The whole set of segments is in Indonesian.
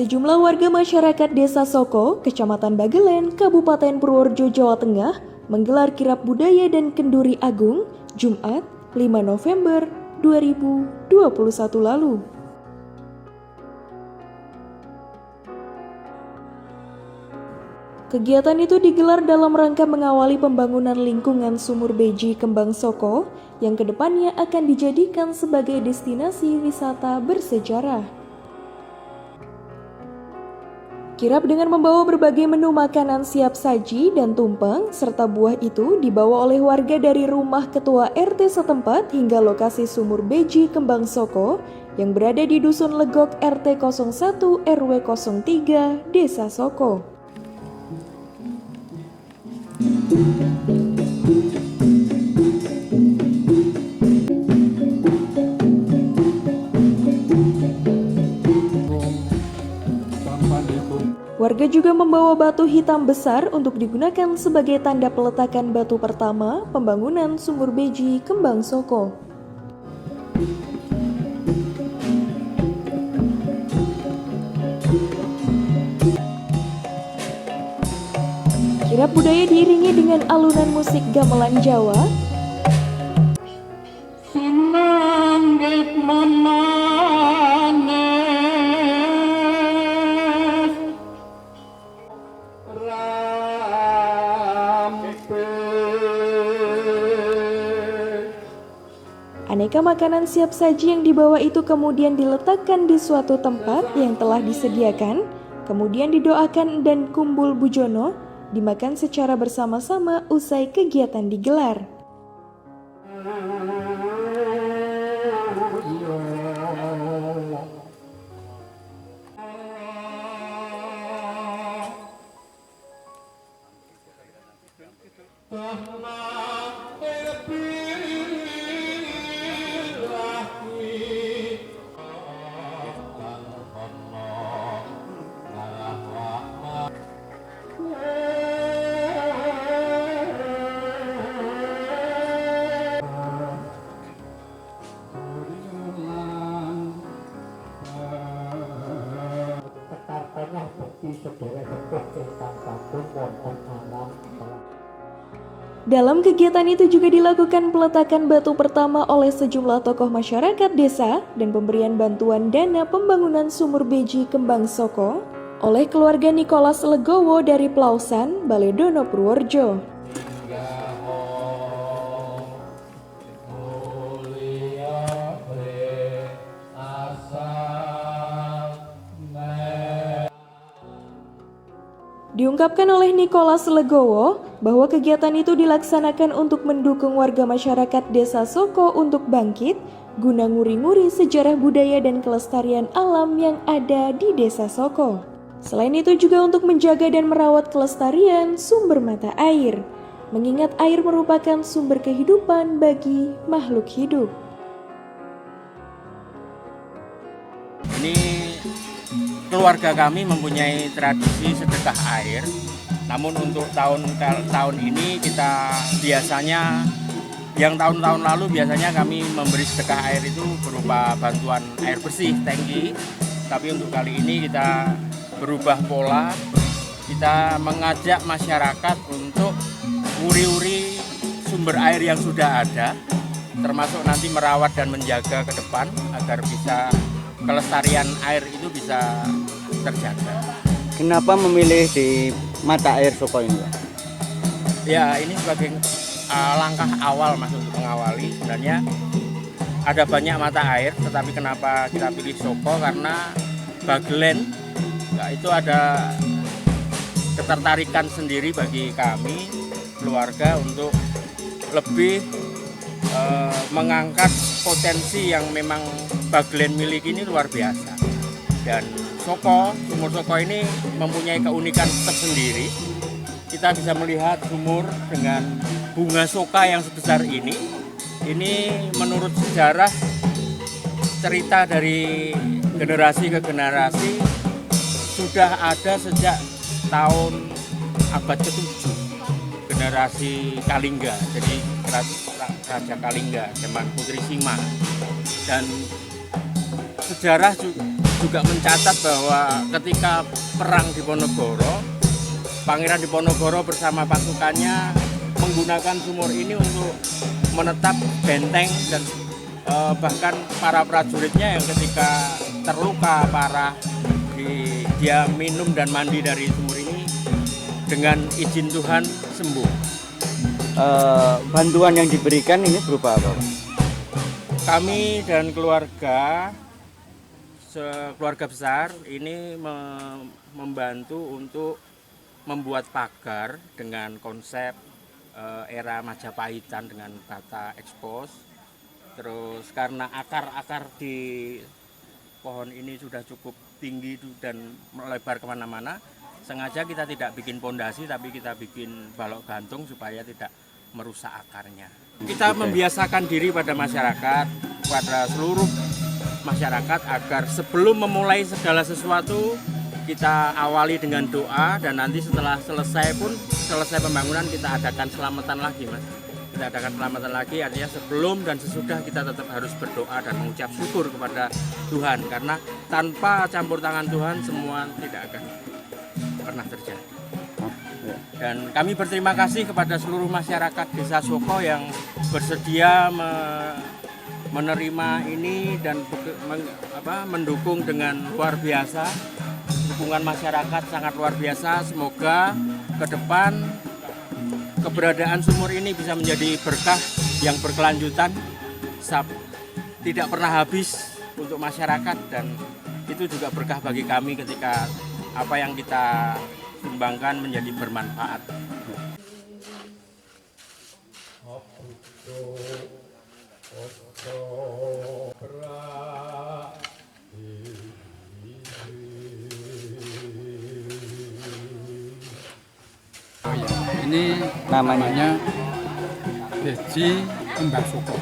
Sejumlah warga masyarakat Desa Soko, Kecamatan Bagelen, Kabupaten Purworejo, Jawa Tengah menggelar kirab budaya dan kenduri agung Jumat 5 November 2021 lalu. Kegiatan itu digelar dalam rangka mengawali pembangunan lingkungan Sumur Beji Kembang Soko yang kedepannya akan dijadikan sebagai destinasi wisata bersejarah. Kirab dengan membawa berbagai menu makanan siap saji dan tumpeng serta buah itu dibawa oleh warga dari rumah ketua RT setempat hingga lokasi Sumur Beji Kembang Soko yang berada di Dusun Legok RT 01 RW 03 Desa Soko. Warga juga membawa batu hitam besar untuk digunakan sebagai tanda peletakan batu pertama pembangunan Sumur Beji Kembang Soko. Kirab budaya diiringi dengan alunan musik gamelan Jawa, aneka makanan siap saji yang dibawa itu kemudian diletakkan di suatu tempat yang telah disediakan, kemudian didoakan dan kumpul bujono dimakan secara bersama-sama usai kegiatan digelar. Dalam kegiatan itu juga dilakukan peletakan batu pertama oleh sejumlah tokoh masyarakat desa dan pemberian bantuan dana pembangunan Sumur Beji Kembang Soko oleh keluarga Nikolas Legowo dari Plausan, Baledono, Purworejo. Diungkapkan oleh Nikolas Legowo bahwa kegiatan itu dilaksanakan untuk mendukung warga masyarakat Desa Soko untuk bangkit guna nguri-nguri sejarah budaya dan kelestarian alam yang ada di Desa Soko. Selain itu juga untuk menjaga dan merawat kelestarian sumber mata air, mengingat air merupakan sumber kehidupan bagi makhluk hidup. Keluarga kami mempunyai tradisi sedekah air, namun untuk tahun ini kita biasanya, yang tahun-tahun lalu biasanya kami memberi sedekah air itu berupa bantuan air bersih, tangki. Tapi untuk kali ini kita berubah pola, kita mengajak masyarakat untuk nguri-uri sumber air yang sudah ada, termasuk nanti merawat dan menjaga ke depan agar bisa kelestarian air itu bisa terjaga. Kenapa memilih di mata air Soko ini? Ya, ini sebagai langkah awal Mas untuk mengawali. Sebenarnya ada banyak mata air, tetapi kenapa kita pilih Soko? Karena Bagelen itu ada ketertarikan sendiri bagi kami keluarga untuk lebih mengangkat potensi yang memang Bagelen miliki ini luar biasa. Dan Sumur Soko ini mempunyai keunikan tersendiri. Kita bisa melihat sumur dengan bunga soka yang sebesar ini. Ini menurut sejarah, cerita dari generasi ke generasi sudah ada sejak tahun abad ke-7. Generasi Kalingga, jadi Raja Kalingga zaman Putri Sima. Dan sejarah juga mencatat bahwa ketika perang di Ponorogo, Pangeran Diponegoro bersama pasukannya menggunakan sumur ini untuk menetap benteng dan bahkan para prajuritnya yang ketika terluka parah dia minum dan mandi dari sumur ini dengan izin Tuhan sembuh. Bantuan yang diberikan ini berupa apa, Pak? Kami dan keluarga besar ini membantu untuk membuat pagar dengan konsep era Majapahitan dengan bata ekspos. Terus karena akar-akar di pohon ini sudah cukup tinggi dan melebar kemana-mana, sengaja kita tidak bikin pondasi tapi kita bikin balok gantung supaya tidak merusak akarnya. Kita membiasakan diri pada masyarakat, pada seluruh masyarakat agar sebelum memulai segala sesuatu kita awali dengan doa dan nanti setelah selesai pembangunan kita adakan selamatan lagi, Mas. Kita adakan selamatan lagi, artinya sebelum dan sesudah kita tetap harus berdoa dan mengucap syukur kepada Tuhan karena tanpa campur tangan Tuhan semua tidak akan pernah terjadi. Dan kami berterima kasih kepada seluruh masyarakat Desa Soko yang bersedia menerima ini dan mendukung dengan luar biasa. Dukungan masyarakat sangat luar biasa. Semoga ke depan keberadaan sumur ini bisa menjadi berkah yang berkelanjutan, tidak pernah habis untuk masyarakat, dan itu juga berkah bagi kami ketika apa yang kita sumbangkan menjadi bermanfaat. Ini namanya Beji Kembang Soko.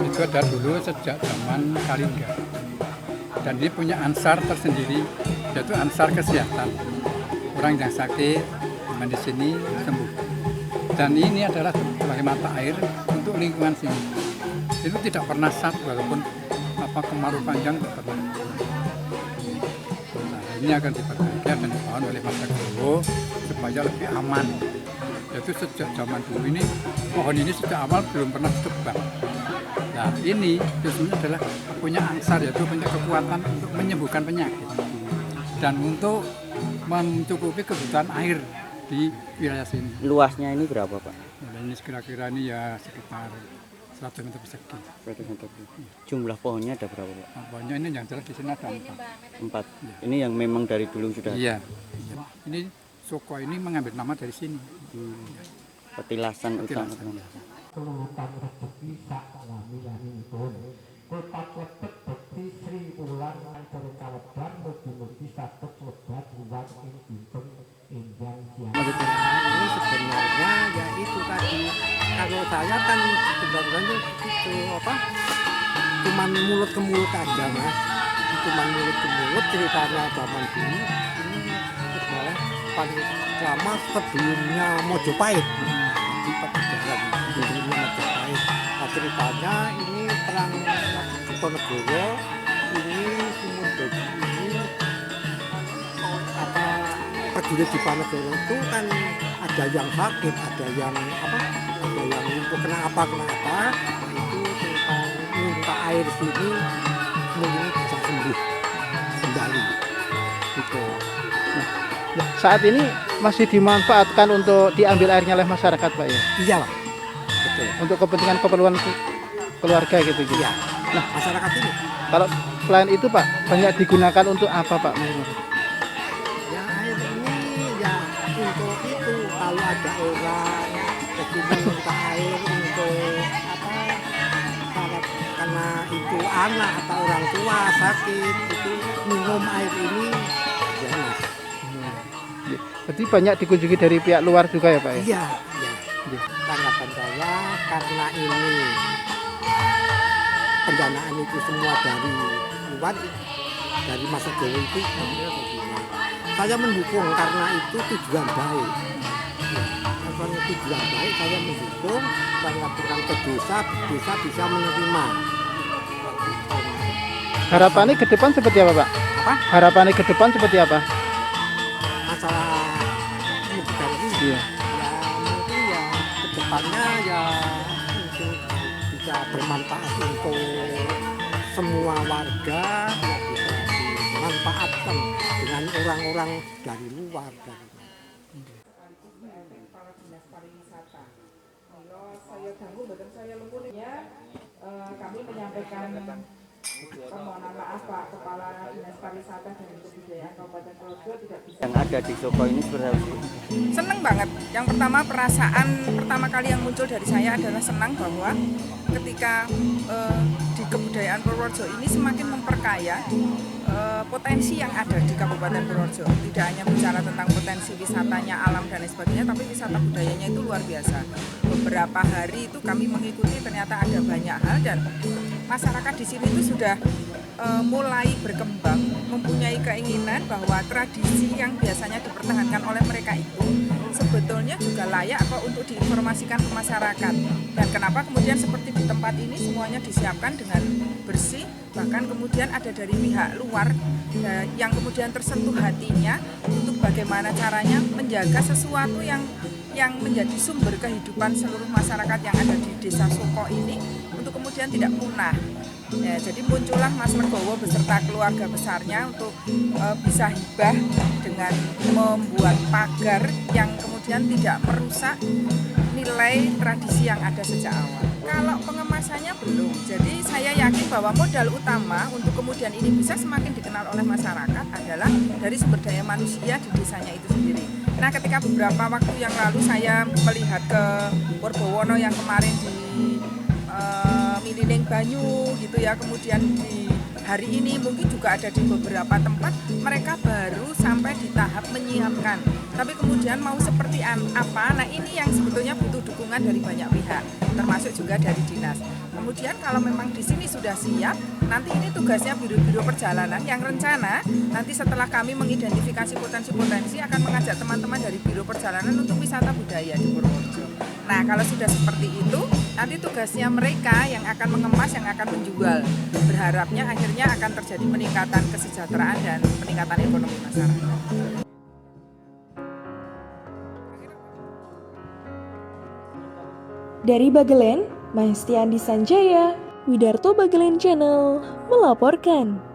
Itu ada dulu sejak zaman Kalingga. Dan ini punya ansar tersendiri, yaitu ansar kesehatan. Orang yang sakit di sini sembuh. Dan ini adalah sebagai mata air untuk lingkungan sini. Itu tidak pernah sat walaupun kemarau panjang tidak pernah. Nah, ini akan diperbaiki dan dibangun oleh masyarakat Jawa supaya lebih aman. Yaitu sejak zaman dulu ini pohon ini sejak awal belum pernah ditebang. Nah ini sesungguhnya adalah punya ansar, yaitu punya kekuatan untuk menyembuhkan penyakit dan untuk mencukupi kebutuhan air di wilayah sini. Luasnya ini berapa, Pak? Nah, ini kira-kira ini ya sekitar 100 meter persegi. 100 meter. Jumlah pohonnya ada berapa, Pak? Nah, pohonnya ini yang jelas di sini ada 4. Ya. Ini yang memang dari dulu sudah. Iya. Ini Soko ini mengambil nama dari sini. Petilasan utama. Kelulutan rezeki sak wamilanipun kota kletek bekti Sri Wulan lancar kalebar mugi-mugi saged lebat ruwat ing dinten enjang siang. Ini sebenarnya ya itu tadi, kalau saya kan sebenarnya itu cuman mulut ke mulut aja, Mas. Cuman mulut ke mulut ceritanya zaman dulu. Ini sebenarnya paling lama sebelumnya Mojopahit. Di Pajajaran sebelumnya Mojopahit. Nah, ceritanya ini perang Diponegoro, ini sumur Beji ini prajurit Diponegoro itu kan ada yang sakit, ada yang lumpuh kena apa. Nah, itu tentang minta air sini mungkin bisa sembuh kembali gitu. Nah, saat ini masih dimanfaatkan untuk diambil airnya oleh masyarakat, Pak ya? Iya, Pak. Betul. Untuk kepentingan keluarga gitu. Iya. Nah, masyarakat ini kalau selain itu, Pak, banyak digunakan untuk apa, Pak? ya air ini ya untuk itu, kalau ada orang kesini minta air untuk karena itu anak atau orang tua sakit itu minum air ini ya, Mas. Berarti banyak dikunjungi dari pihak luar juga ya, Pak ya? Iya. Tanggapan saya karena ini pendanaan itu semua dari luar, dari masa Jawa itu, saya mendukung karena itu tujuan baik. Karena tujuan baik saya mendukung supaya pulang ke desa bisa menerima. Harapannya ke depan seperti apa, Pak? Apa? Harapannya ke depan seperti apa? Masalah pendidikan ini Iya. ya mungkin ya kedepannya ya mungkin bisa bermanfaat untuk semua warga, ya bisa dimanfaatkan dengan orang-orang dari luar dari kami menyampaikan permohonan maaf Pak Kepala Dinas Pariwisata dan Kebudayaan Kabupaten Purworejo tidak bisa. Yang ada di Soko ini seperti apa sih? Seneng banget. Yang pertama perasaan pertama kali yang muncul dari saya adalah senang bahwa ketika di kebudayaan Purworejo ini semakin memperkaya potensi yang ada di Kabupaten Purworejo. Tidak hanya bicara tentang potensi wisatanya, alam dan lain sebagainya, tapi wisata budayanya itu luar biasa. Beberapa hari itu kami mengikuti, ternyata ada banyak hal dan masyarakat di sini itu sudah mulai berkembang, mempunyai keinginan bahwa tradisi yang biasanya dipertahankan oleh mereka itu sebetulnya juga layak kok untuk diinformasikan ke masyarakat. Dan kenapa kemudian seperti di tempat ini semuanya disiapkan dengan bersih, bahkan kemudian ada dari pihak luar yang kemudian tersentuh hatinya untuk bagaimana caranya menjaga sesuatu yang menjadi sumber kehidupan seluruh masyarakat yang ada di Desa Soko ini untuk kemudian tidak punah. Ya, jadi muncullah Mas Legowo beserta keluarga besarnya untuk bisa hibah dengan membuat pagar yang kemudian tidak merusak nilai tradisi yang ada sejak awal. Kalau pengemasannya belum, jadi saya yakin bahwa modal utama untuk kemudian ini bisa semakin dikenal oleh masyarakat adalah dari sumber daya manusia di desanya itu sendiri. Nah, ketika beberapa waktu yang lalu saya melihat ke Purbowono yang kemarin di Milining Banyu gitu ya, kemudian di hari ini mungkin juga ada di beberapa tempat mereka baru sampai di tahap menyiapkan, tapi kemudian mau seperti apa, nah ini yang sebetulnya butuh dukungan dari banyak pihak termasuk juga dari dinas. Kemudian kalau memang di sini sudah siap, nanti ini tugasnya biro-biro perjalanan yang rencana nanti setelah kami mengidentifikasi potensi-potensi akan mengajak teman-teman dari biro perjalanan untuk wisata budaya di Purworejo. Nah, kalau sudah seperti itu, nanti tugasnya mereka yang akan mengemas, yang akan menjual. Berharapnya akhirnya akan terjadi peningkatan kesejahteraan dan peningkatan ekonomi masyarakat. Dari Bagelen, Mahestiandi Sanjaya, Widarto Bagelen Channel melaporkan.